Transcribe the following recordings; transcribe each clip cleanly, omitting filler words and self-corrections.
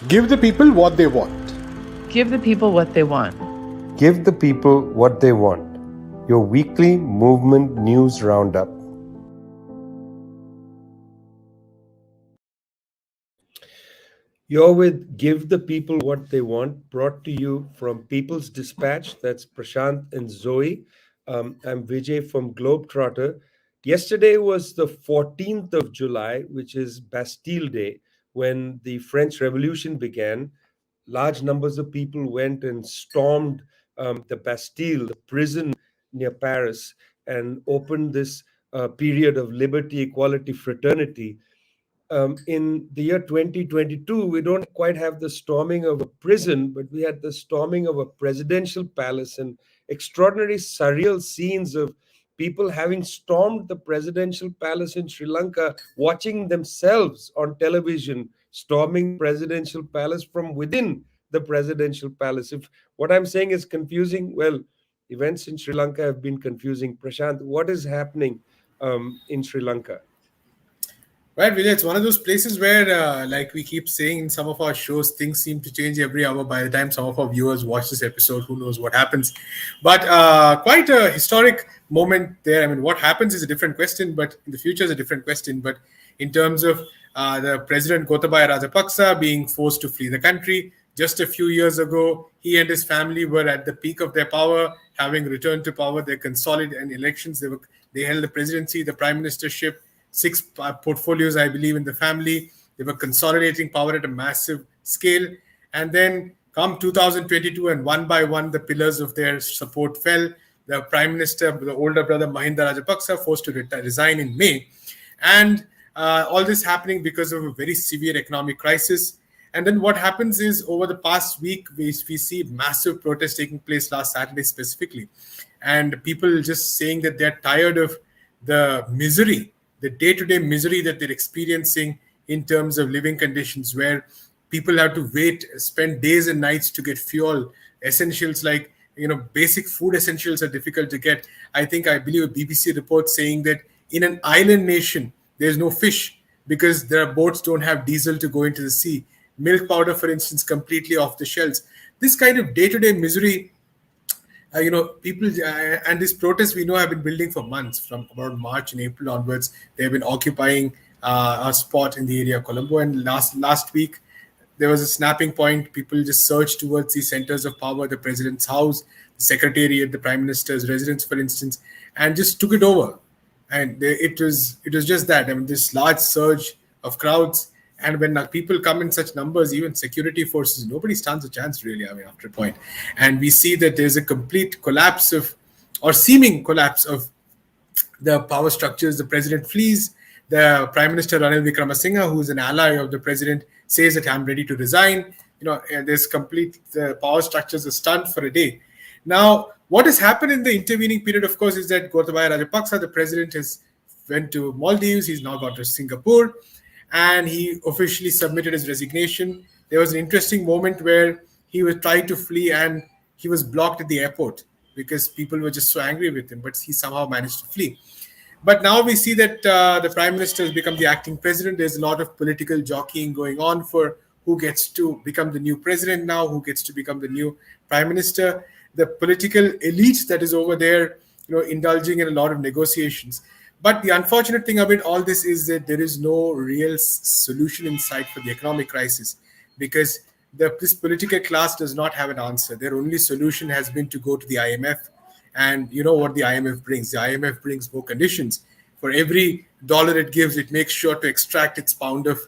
Give the people what they want. Give the people what they want. Give the people what they want. Your weekly movement news roundup. You're with Give the People What They Want, brought to you from People's Dispatch. That's Prasanth and Zoe. I'm Vijay from Globetrotter. Yesterday was the 14th of July, which is Bastille Day, when the French Revolution began. Large numbers of people went and stormed the Bastille, the prison near Paris, and opened this period of liberty, equality, fraternity. In the year 2022, we don't quite have the storming of a prison, but we had the storming of a presidential palace and extraordinary surreal scenes of people having stormed the presidential palace in Sri Lanka, watching themselves on television, storming presidential palace from within the presidential palace. If what I'm saying is confusing, well, events in Sri Lanka have been confusing. Prashant, what is happening in Sri Lanka? Right, Vijay, it's one of those places where, like we keep saying in some of our shows, things seem to change every hour. By the time some of our viewers watch this episode, who knows what happens. But quite a historic moment there. I mean, what happens is a different question, but in the future is a different question. But in terms of the President Gotabaya Rajapaksa being forced to flee the country, just a few years ago, he and his family were at the peak of their power, having returned to power. They consolidated in elections. They held the presidency, the prime ministership, 6 portfolios, I believe, in the family. They were consolidating power at a massive scale. And then come 2022, and one by one, the pillars of their support fell. The prime minister, the older brother, Mahinda Rajapaksa, forced to resign in May. And all this happening because of a very severe economic crisis. And then what happens is, over the past week, we see massive protests taking place last Saturday specifically. And people just saying that they're tired of the misery, the day-to-day misery that they're experiencing in terms of living conditions, where people have to wait, spend days and nights to get fuel. Essentials like, basic food essentials are difficult to get. I believe a BBC report saying that in an island nation, there's no fish because their boats don't have diesel to go into the sea. Milk powder, for instance, completely off the shelves. This kind of day-to-day misery, people and these protests we know have been building for months. From about March and April onwards, they have been occupying a spot in the area of Colombo. And last week, there was a snapping point. People just surged towards the centers of power, the president's house, the secretariat, the prime minister's residence, for instance, and just took it over. And it was just that. I mean, this large surge of crowds. And when people come in such numbers, even security forces, nobody stands a chance, really, after a point. And we see that there's a complete collapse or seeming collapse of the power structures. The president flees. The Prime Minister, Ranil Wickremesinghe, who's an ally of the president, says that I'm ready to resign. And there's the power structures are stunned for a day. Now, what has happened in the intervening period, of course, is that Gotabaya Rajapaksa, the president, has went to Maldives. He's now gone to Singapore. And he officially submitted his resignation. There was an interesting moment where he was trying to flee and he was blocked at the airport because people were just so angry with him, but he somehow managed to flee. But now we see that the prime minister has become the acting president. There's a lot of political jockeying going on for who gets to become the new president now, who gets to become the new prime minister. The political elite that is over there, indulging in a lot of negotiations. But the unfortunate thing about all this is that there is no real solution in sight for the economic crisis, because this political class does not have an answer. Their only solution has been to go to the IMF. And you know what the IMF brings? The IMF brings more conditions. For every dollar it gives, it makes sure to extract its pound of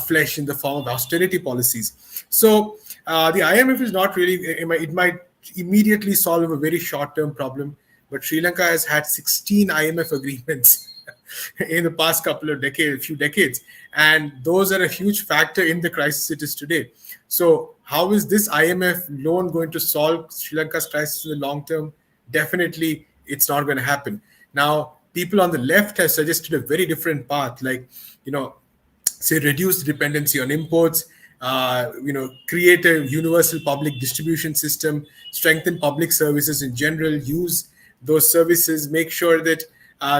flesh in the form of austerity policies. So the IMF is not really, it might immediately solve a very short-term problem. But Sri Lanka has had 16 IMF agreements in the past few decades. And those are a huge factor in the crisis it is today. So how is this IMF loan going to solve Sri Lanka's crisis in the long term? Definitely, it's not going to happen. Now, people on the left have suggested a very different path, like, say, reduce dependency on imports, create a universal public distribution system, strengthen public services in general, use those services, make sure that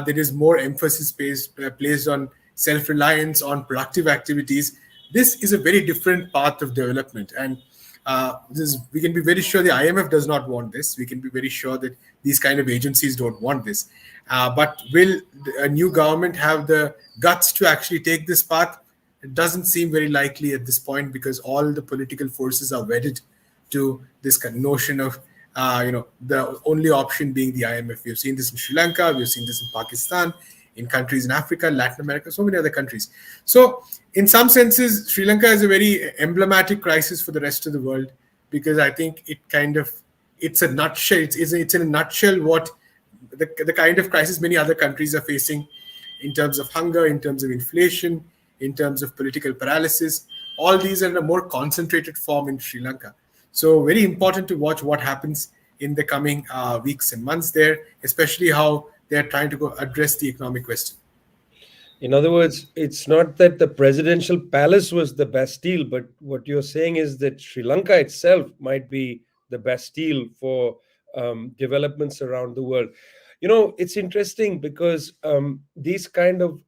there is more emphasis placed on self-reliance, on productive activities. this is a very different path of development. And we can be very sure the IMF does not want this. We can be very sure that these kind of agencies don't want this. But will a new government have the guts to actually take this path? It doesn't seem very likely at this point, because all the political forces are wedded to this kind of notion of the only option being the IMF. We've seen this in Sri Lanka, we've seen this in Pakistan, in countries in Africa, Latin America, so many other countries. So in some senses, Sri Lanka is a very emblematic crisis for the rest of the world, because I think it's a nutshell. It's in a nutshell what the kind of crisis many other countries are facing in terms of hunger, in terms of inflation, in terms of political paralysis. All these are in a more concentrated form in Sri Lanka. So very important to watch what happens in the coming weeks and months there, especially how they're trying to go address the economic question. In other words, it's not that the presidential palace was the Bastille, but what you're saying is that Sri Lanka itself might be the Bastille for developments around the world. It's interesting because these kind of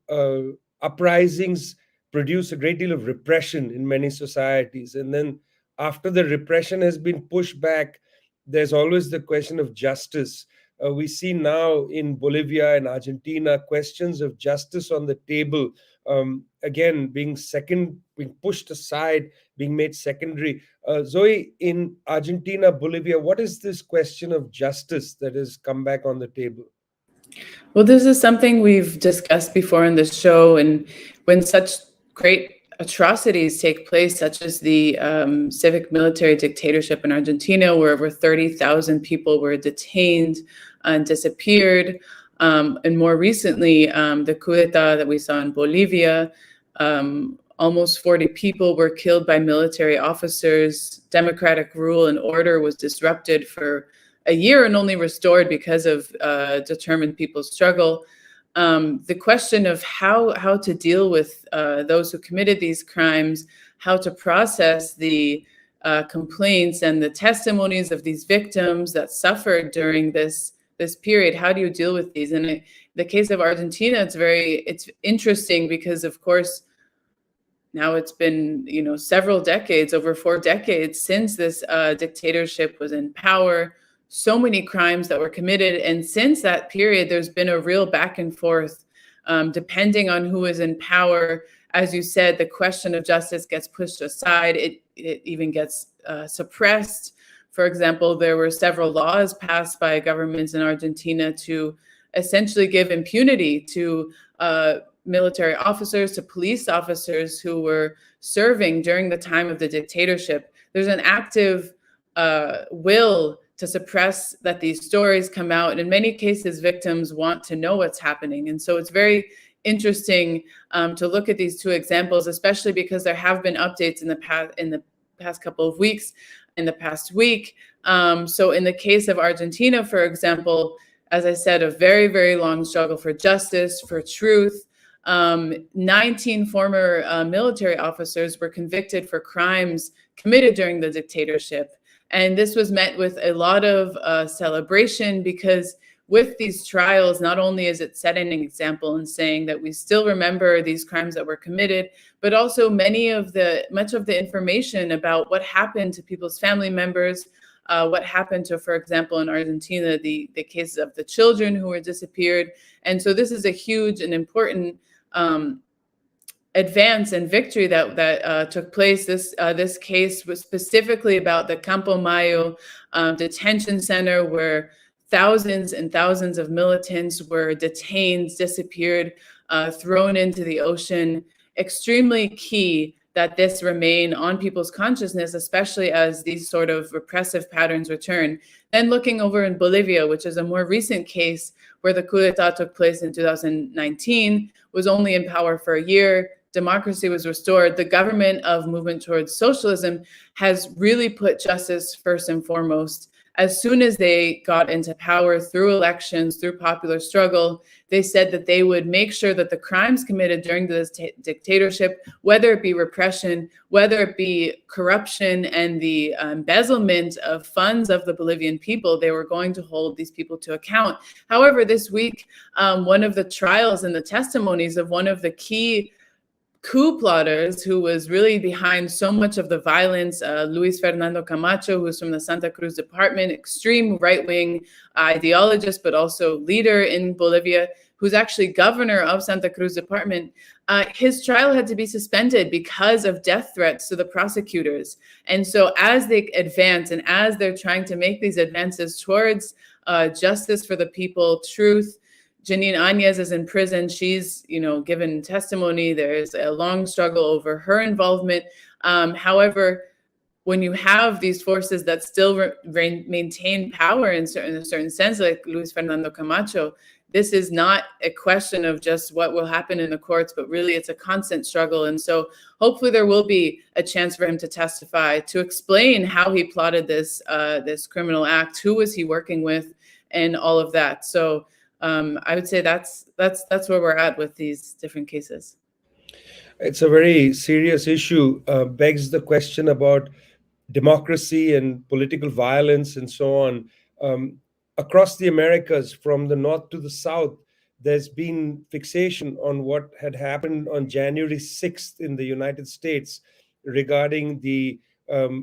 uprisings produce a great deal of repression in many societies. And then after the repression has been pushed back, there's always the question of justice. We see now in Bolivia and Argentina questions of justice on the table, again being pushed aside, being made secondary. Zoe, in Argentina, Bolivia, what is this question of justice that has come back on the table? Well, this is something we've discussed before in the show, and when such great atrocities take place, such as the civic military dictatorship in Argentina, where over 30,000 people were detained and disappeared, and more recently, the coup d'etat that we saw in Bolivia, almost 40 people were killed by military officers. Democratic rule and order was disrupted for a year and only restored because of determined people's struggle. The question of how to deal with those who committed these crimes, how to process the complaints and the testimonies of these victims that suffered during this period. How do you deal with these? And in the case of Argentina, it's interesting because, of course, now it's been several decades, over 4 decades since this dictatorship was in power. So many crimes that were committed. And since that period, there's been a real back and forth, depending on who is in power. As you said, the question of justice gets pushed aside. It even gets suppressed. For example, there were several laws passed by governments in Argentina to essentially give impunity to military officers, to police officers who were serving during the time of the dictatorship. There's an active will to suppress that these stories come out. And in many cases, victims want to know what's happening. And so it's very interesting to look at these two examples, especially because there have been updates in the past couple of weeks, in the past week. So in the case of Argentina, for example, as I said, a very, very long struggle for justice, for truth. 19 former military officers were convicted for crimes committed during the dictatorship. And this was met with a lot of celebration, because with these trials, not only is it setting an example and saying that we still remember these crimes that were committed, but also much of the information about what happened to people's family members, what happened to, for example, in Argentina, the cases of the children who were disappeared. And so this is a huge and important advance and victory that took place. This case was specifically about the Campo Mayo detention center, where thousands and thousands of militants were detained, disappeared, thrown into the ocean. Extremely key that this remain on people's consciousness, especially as these sort of repressive patterns return. Then looking over in Bolivia, which is a more recent case where the coup d'etat took place in 2019, was only in power for a year. Democracy was restored. The government of Movement Towards Socialism has really put justice first and foremost. As soon as they got into power through elections, through popular struggle, they said that they would make sure that the crimes committed during this dictatorship, whether it be repression, whether it be corruption and the embezzlement of funds of the Bolivian people, they were going to hold these people to account. However, this week, one of the trials and the testimonies of one of the key coup plotters who was really behind so much of the violence. Luis Fernando Camacho, who's from the Santa Cruz department, extreme right-wing ideologist, but also leader in Bolivia, who's actually governor of Santa Cruz department. His trial had to be suspended because of death threats to the prosecutors. And so as they advance and as they're trying to make these advances towards justice for the people, truth, Janine Áñez is in prison. She's, given testimony. There's a long struggle over her involvement. However, when you have these forces that still maintain power in a certain sense, like Luis Fernando Camacho, this is not a question of just what will happen in the courts, but really it's a constant struggle. And so hopefully there will be a chance for him to testify, to explain how he plotted this criminal act, who was he working with, and all of that. So I would say that's where we're at with these different cases. It's a very serious issue, begs the question about democracy and political violence and so on. Across the Americas, from the north to the south, there's been fixation on what had happened on January 6th in the United States regarding the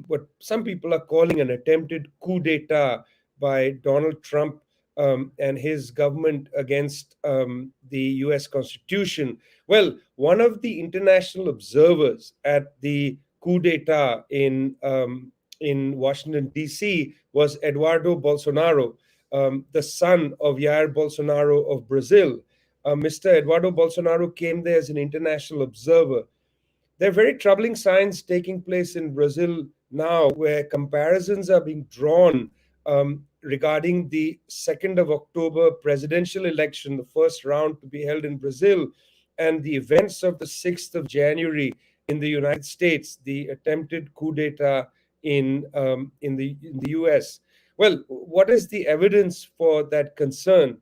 what some people are calling an attempted coup d'etat by Donald Trump and his government against the US Constitution. Well, one of the international observers at the coup d'etat in Washington, D.C. was Eduardo Bolsonaro, the son of Jair Bolsonaro of Brazil. Mr. Eduardo Bolsonaro came there as an international observer. There are very troubling signs taking place in Brazil now, where comparisons are being drawn regarding the 2nd of October presidential election, the first round to be held in Brazil, and the events of the 6th of January in the United States, the attempted coup d'etat in the US. Well, what is the evidence for that concern?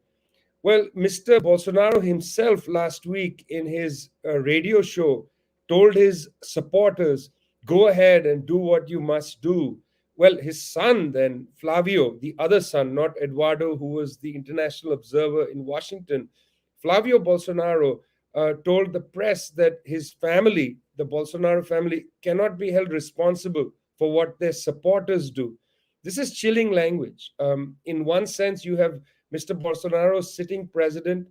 Well, Mr. Bolsonaro himself last week in his radio show told his supporters, go ahead and do what you must do. Well, his son then, Flavio, the other son, not Eduardo, who was the international observer in Washington, Flavio Bolsonaro told the press that his family, the Bolsonaro family, cannot be held responsible for what their supporters do. This is chilling language. In one sense, you have Mr. Bolsonaro, sitting president,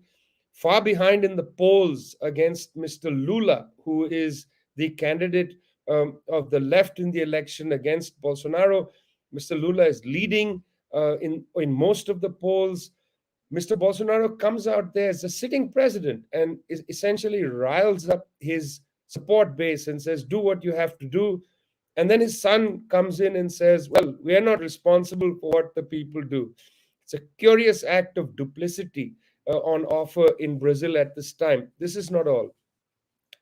far behind in the polls against Mr. Lula, who is the candidate of the left in the election against Bolsonaro. Mr. Lula is leading in most of the polls. Mr. Bolsonaro comes out there as a sitting president and essentially riles up his support base and says, do what you have to do. And then his son comes in and says, well, we are not responsible for what the people do. It's a curious act of duplicity on offer in Brazil at this time. This is not all.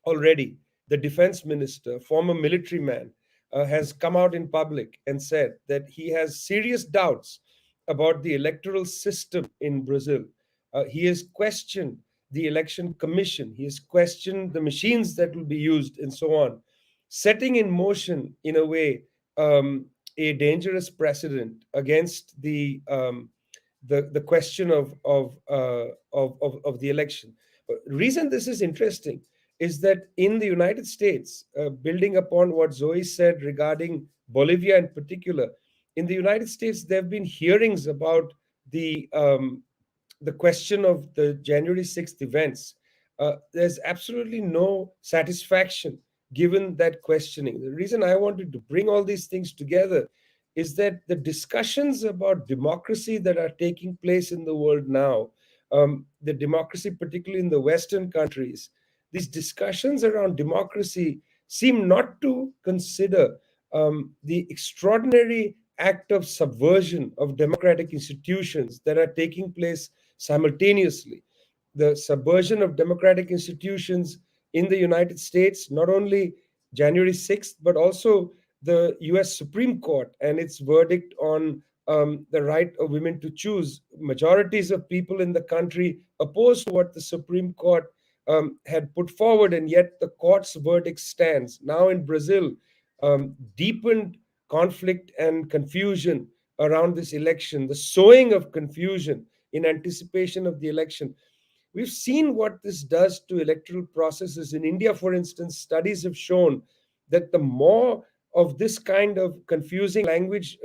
Already, the defense minister, former military man, has come out in public and said that he has serious doubts about the electoral system in Brazil. He has questioned the election commission. He has questioned the machines that will be used and so on, setting in motion, in a way, a dangerous precedent against the question of the election. Reason this is interesting is that in the United States, building upon what Zoe said regarding Bolivia in particular, in the United States, there have been hearings about the question of the January 6th events. There's absolutely no satisfaction given that questioning. The reason I wanted to bring all these things together is that the discussions about democracy that are taking place in the world now, the democracy, particularly in the Western countries, these discussions around democracy seem not to consider the extraordinary act of subversion of democratic institutions that are taking place simultaneously. The subversion of democratic institutions in the United States, not only January 6th, but also the US Supreme Court and its verdict on the right of women to choose. Majorities of people in the country opposed to what the Supreme Court had put forward, and yet the court's verdict stands. Now in Brazil, deepened conflict and confusion around this election, the sowing of confusion in anticipation of the election. We've seen what this does to electoral processes. In India, for instance, studies have shown that the more of this kind of confusing language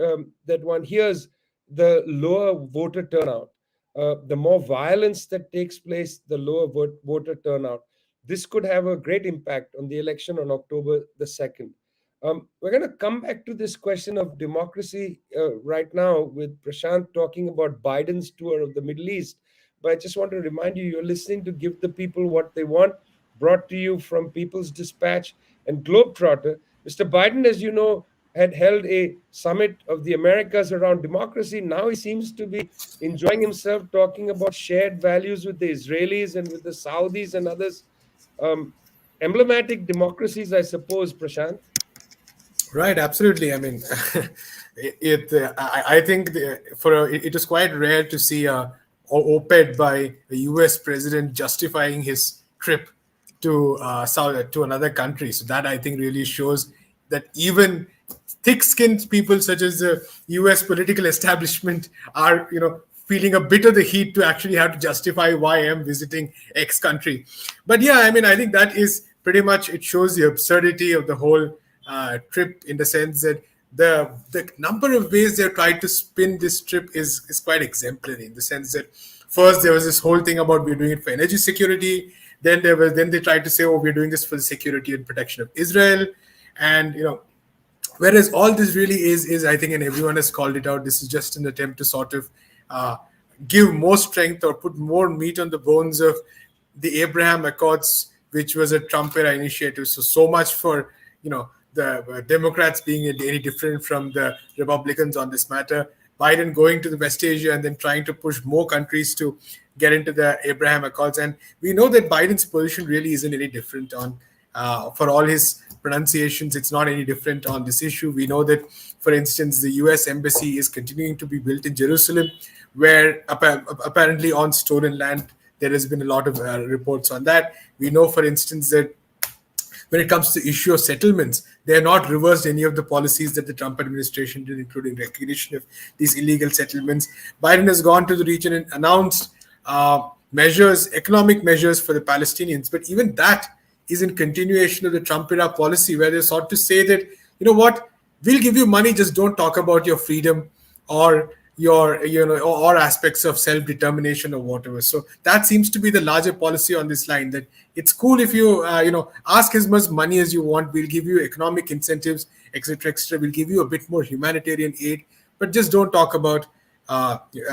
that one hears, the lower voter turnout. The more violence that takes place, the lower voter turnout. This could have a great impact on the election on October the 2nd. We're going to come back to this question of democracy right now with Prashant talking about Biden's tour of the Middle East. But I just want to remind you, you're listening to Give the People What They Want, brought to you from People's Dispatch and Globetrotter. Mr. Biden, as you know, had held a summit of the Americas around democracy. Now he seems to be enjoying himself talking about shared values with the Israelis and with the Saudis and others. Emblematic democracies, I suppose, Prashant. Right, absolutely. I mean, I think it is quite rare to see a op-ed by a U.S. president justifying his trip to another country. So that, I think, really shows that even thick-skinned people such as the U.S. political establishment are, feeling a bit of the heat to actually have to justify why I am visiting X country. But yeah, I mean, I think that is pretty much, it shows the absurdity of the whole trip, in the sense that the number of ways they're trying to spin this trip is quite exemplary, in the sense that first there was this whole thing about we're doing it for energy security. Then they tried to say, oh, we're doing this for the security and protection of Israel. And, whereas all this really is, I think, and everyone has called it out, this is just an attempt to sort of give more strength or put more meat on the bones of the Abraham Accords, which was a Trump era initiative. So much for, the Democrats being any different from the Republicans on this matter. Biden going to the West Asia and then trying to push more countries to get into the Abraham Accords. And we know that Biden's position really isn't any different on, for all his pronunciations, it's not any different on this issue. We know that, for instance, the US embassy is continuing to be built in Jerusalem, where apparently on stolen land. There has been a lot of reports on that. We know, for instance, that when it comes to issue of settlements, they have not reversed any of the policies that the Trump administration did, including recognition of these illegal settlements. Biden has gone to the region and announced economic measures for the Palestinians. But even that is in continuation of the Trump era policy, where they sought to say that, you know what, we'll give you money, just don't talk about your freedom or your or aspects of self-determination or whatever. So that seems to be the larger policy on this line, that it's cool if you ask as much money as you want, we'll give you economic incentives, etc. We'll give you a bit more humanitarian aid, but just don't talk about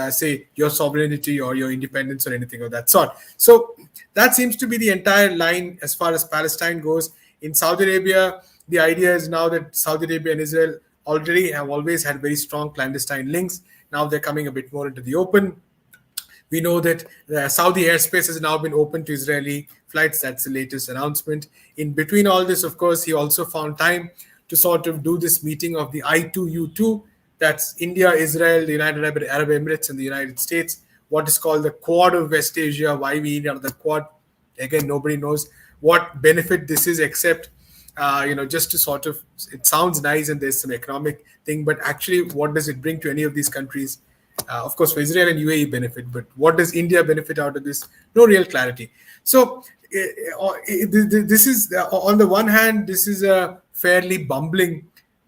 say your sovereignty or your independence or anything of that sort. So that seems to be the entire line as far as Palestine goes. In Saudi Arabia, the idea is now that Saudi Arabia and Israel already have always had very strong clandestine links. Now they're coming a bit more into the open. We know that the Saudi airspace has now been open to Israeli flights. That's the latest announcement. In between all this, of course, he also found time to sort of do this meeting of the I2U2. That's India, Israel, the United Arab Emirates, and the United States. What is called the Quad of West Asia. Why we need the Quad? Again, nobody knows what benefit this is, except just to sort of, it sounds nice and there's some economic thing, but actually what does it bring to any of these countries? Of course, for Israel and UAE benefit, but what does India benefit out of this? No real clarity. So this is, on the one hand, this is a fairly bumbling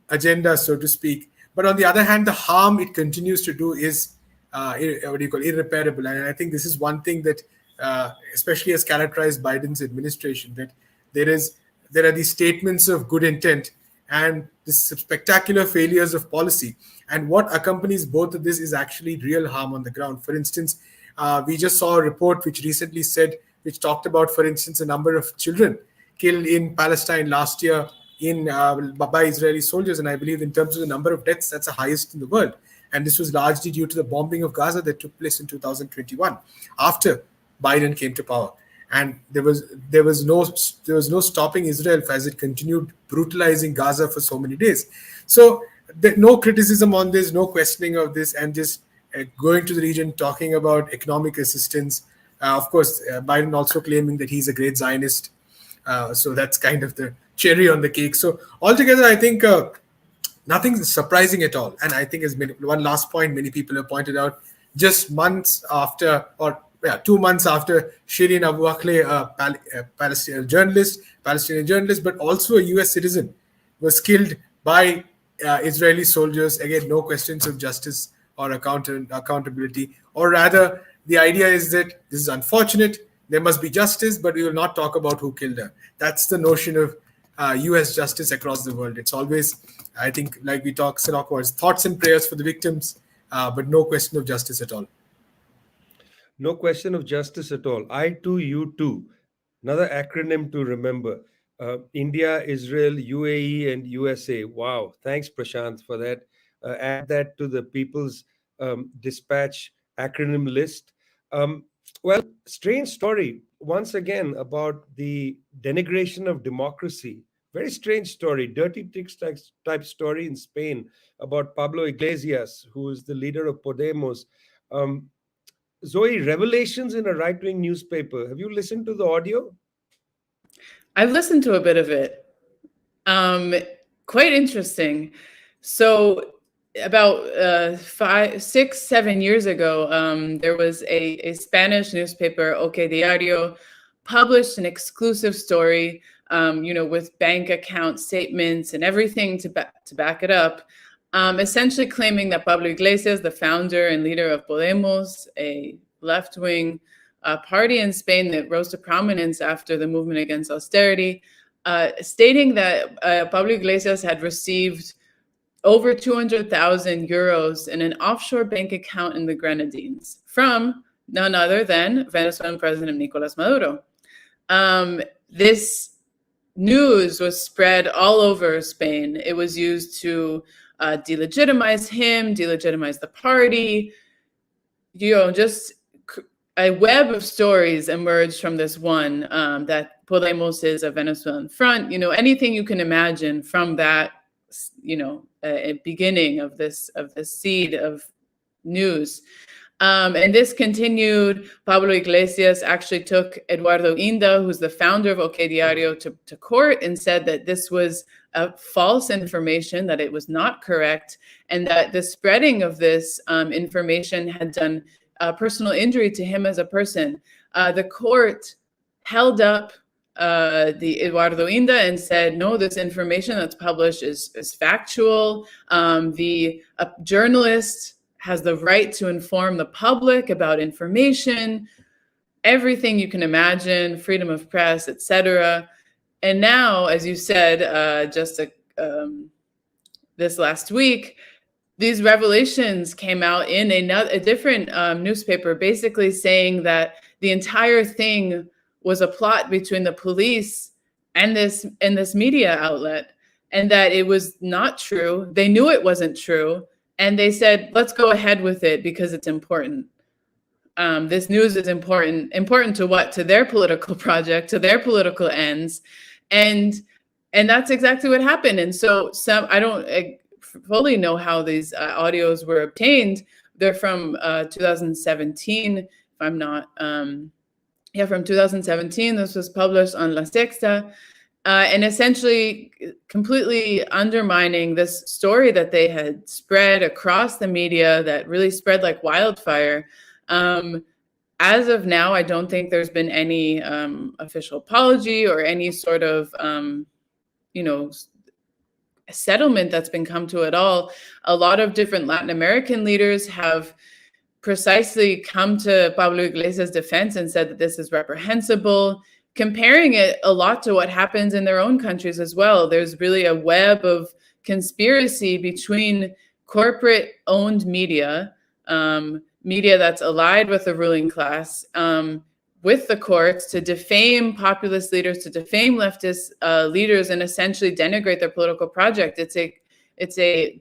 agenda, so to speak. But on the other hand, the harm it continues to do is irreparable. And I think this is one thing that especially has characterized Biden's administration, that there are these statements of good intent and these spectacular failures of policy. And what accompanies both of this is actually real harm on the ground. For instance, we just saw a report which talked about, for instance, a number of children killed in Palestine last year by Israeli soldiers. And I believe in terms of the number of deaths, that's the highest in the world. And this was largely due to the bombing of Gaza that took place in 2021 after Biden came to power. And there was no stopping Israel as it continued brutalizing Gaza for so many days. So no criticism on this, no questioning of this, and just going to the region, talking about economic assistance. Of course, Biden also claiming that he's a great Zionist. So that's kind of the cherry on the cake. So altogether, I think nothing surprising at all. And I think, as one last point many people have pointed out, just months after, or 2 months after Shirin Abu Akleh, a Palestinian journalist, but also a US citizen, was killed by Israeli soldiers. Again, no questions of justice or accountability. Or rather, the idea is that this is unfortunate, there must be justice, but we will not talk about who killed her. That's the notion of US justice across the world. It's always, I think, like we talk, Sinok, thoughts and prayers for the victims, but no question of justice at all. No question of justice at all. I too, you too. Another acronym to remember. India, Israel, UAE, and USA. Wow. Thanks, Prasanth, for that. Add that to the People's Dispatch acronym list. Well, strange story, once again, about the denigration of democracy. Very strange story, dirty tricks type story in Spain about Pablo Iglesias, who is the leader of Podemos. Zoe, revelations in a right-wing newspaper. Have you listened to the audio? I've listened to a bit of it. Quite interesting. So about 5, 6, 7 years ago, there was a Spanish newspaper, OK Diario, published an exclusive story, with bank account statements and everything to back it up, essentially claiming that Pablo Iglesias, the founder and leader of Podemos, a left-wing party in Spain that rose to prominence after the movement against austerity, stating that Pablo Iglesias had received over 200,000 euros in an offshore bank account in the Grenadines from none other than Venezuelan President Nicolas Maduro. This news was spread all over Spain. It was used to delegitimize him, delegitimize the party. Just a web of stories emerged from this one, that Podemos is a Venezuelan front. Anything you can imagine from that, a beginning of this seed of news. And this continued. Pablo Iglesias actually took Eduardo Inda, who's the founder of OK Diario, to court and said that this was false information, that it was not correct, and that the spreading of this information had done personal injury to him as a person. The court held up the Eduardo Inda and said, no, this information that's published is factual. The journalist has the right to inform the public about information, everything you can imagine, freedom of press, etc. And now, as you said, this last week, these revelations came out in a different newspaper, basically saying that the entire thing was a plot between the police and this media outlet, and that it was not true. They knew it wasn't true, and they said, let's go ahead with it because it's important. This news is important. Important to what? To their political project, to their political ends. And that's exactly what happened. And so I don't fully know how these audios were obtained. They're from 2017, if I'm not... from 2017. This was published on La Sexta, and essentially completely undermining this story that they had spread across the media that really spread like wildfire. As of now, I don't think there's been any official apology or any sort of, settlement that's been come to at all. A lot of different Latin American leaders have precisely come to Pablo Iglesias' defense and said that this is reprehensible, comparing it a lot to what happens in their own countries as well. There's really a web of conspiracy between corporate-owned media, media that's allied with the ruling class, with the courts, to defame populist leaders, to defame leftist leaders, and essentially denigrate their political project. It's a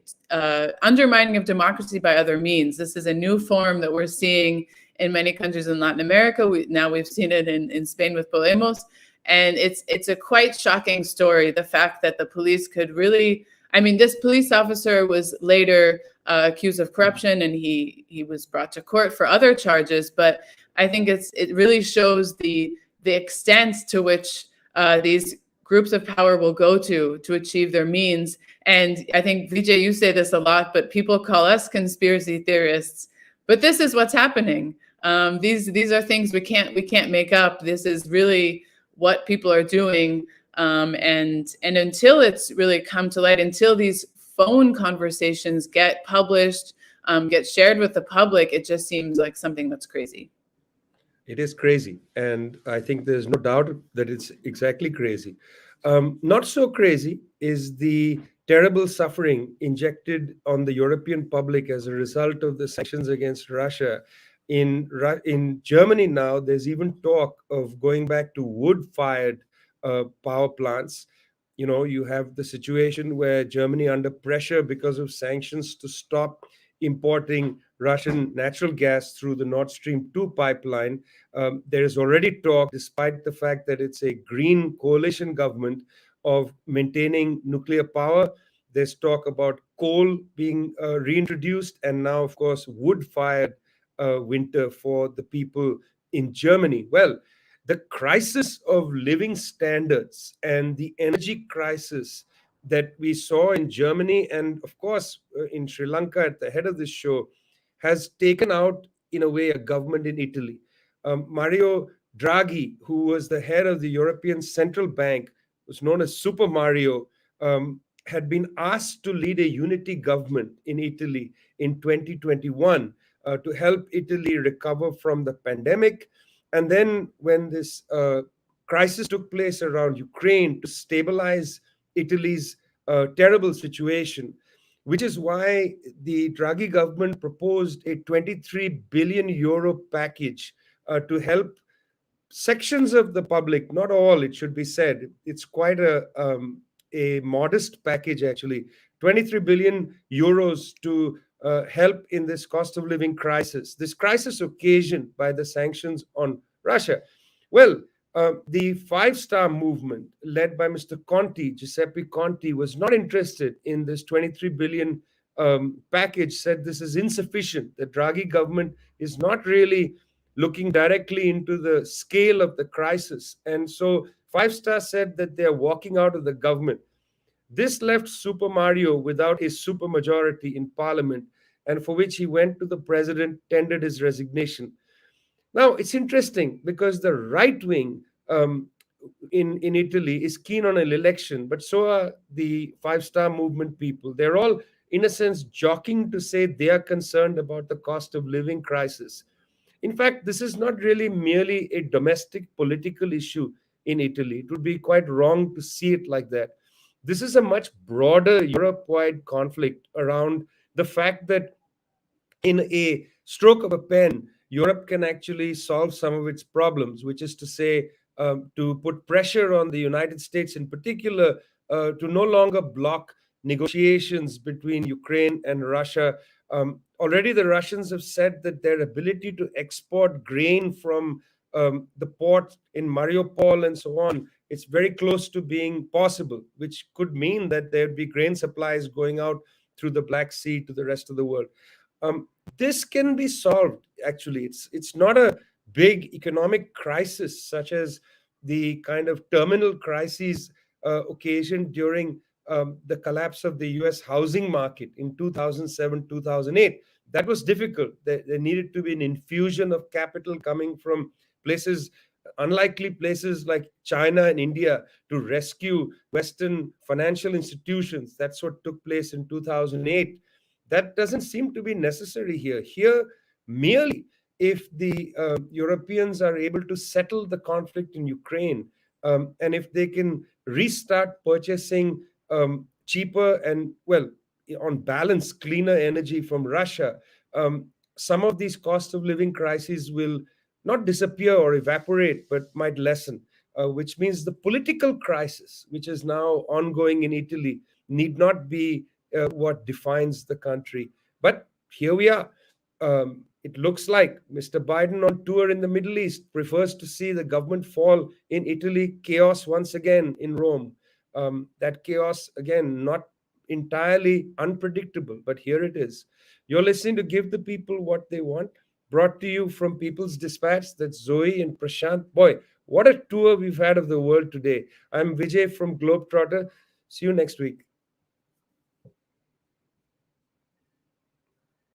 undermining of democracy by other means. This is a new form that we're seeing in many countries in Latin America. We've seen it in Spain with Podemos, and it's a quite shocking story. The fact that the police could really, this police officer was later accused of corruption, and he was brought to court for other charges. But I think it really shows the extent to which these groups of power will go to achieve their means. And I think, Vijay, you say this a lot, but people call us conspiracy theorists. But this is what's happening. These are things we can't make up. This is really what people are doing, and until it's really come to light, until these phone conversations get published, get shared with the public, it just seems like something that's crazy. It is crazy. And I think there's no doubt that it's exactly crazy. Not so crazy is the terrible suffering injected on the European public as a result of the sanctions against Russia. In Germany now, there's even talk of going back to wood-fired power plants. You have the situation where Germany, under pressure because of sanctions to stop importing Russian natural gas through the Nord Stream 2 pipeline, there is already talk, despite the fact that it's a green coalition government, of maintaining nuclear power. There's talk about coal being reintroduced, and now, of course, wood-fired winter for the people in Germany. Well, the crisis of living standards and the energy crisis that we saw in Germany and, of course, in Sri Lanka at the head of this show has taken out, in a way, a government in Italy. Mario Draghi, who was the head of the European Central Bank, was known as Super Mario, had been asked to lead a unity government in Italy in 2021 to help Italy recover from the pandemic. And then when this crisis took place around Ukraine, to stabilize Italy's terrible situation, which is why the Draghi government proposed a 23 billion euro package to help sections of the public, not all, it should be said. It's quite a modest package, actually. 23 billion euros to help in this cost of living crisis, this crisis occasioned by the sanctions on Russia. Well, the five-star movement led by Mr. Conte, Giuseppe Conte, was not interested in this 23 billion package, said this is insufficient. The Draghi government is not really looking directly into the scale of the crisis. And so Five Star said that they're walking out of the government. This left Super Mario without his supermajority in parliament, and for which he went to the president, tendered his resignation. Now, it's interesting because the right wing in Italy is keen on an election, but so are the Five-Star Movement people. They're all, in a sense, jockeying to say they are concerned about the cost of living crisis. In fact, this is not really merely a domestic political issue in Italy. It would be quite wrong to see it like that. This is a much broader Europe-wide conflict around the fact that in a stroke of a pen, Europe can actually solve some of its problems, which is to say, to put pressure on the United States in particular to no longer block negotiations between Ukraine and Russia. Already the Russians have said that their ability to export grain from the port in Mariupol and so on, it's very close to being possible, which could mean that there'd be grain supplies going out through the Black Sea to the rest of the world. This can be solved, actually. It's not a big economic crisis such as the kind of terminal crises occasioned during the collapse of the US housing market in 2007, 2008. That was difficult. There needed to be an infusion of capital coming from places, unlikely places like China and India, to rescue Western financial institutions. That's what took place in 2008. That doesn't seem to be necessary here. Here, merely if the Europeans are able to settle the conflict in Ukraine, and if they can restart purchasing cheaper and, well, on balance, cleaner energy from Russia, some of these cost of living crises will not disappear or evaporate, but might lessen, which means the political crisis, which is now ongoing in Italy, need not be what defines the country. But here we are. It looks like Mr. Biden, on tour in the Middle East, prefers to see the government fall in Italy, chaos once again in Rome. That chaos, again, not entirely unpredictable, but here it is. You're listening to Give the People What They Want, brought to you from People's Dispatch. That's Zoe and Prashant. Boy, what a tour we've had of the world today. I'm Vijay from Globetrotter. See you next week.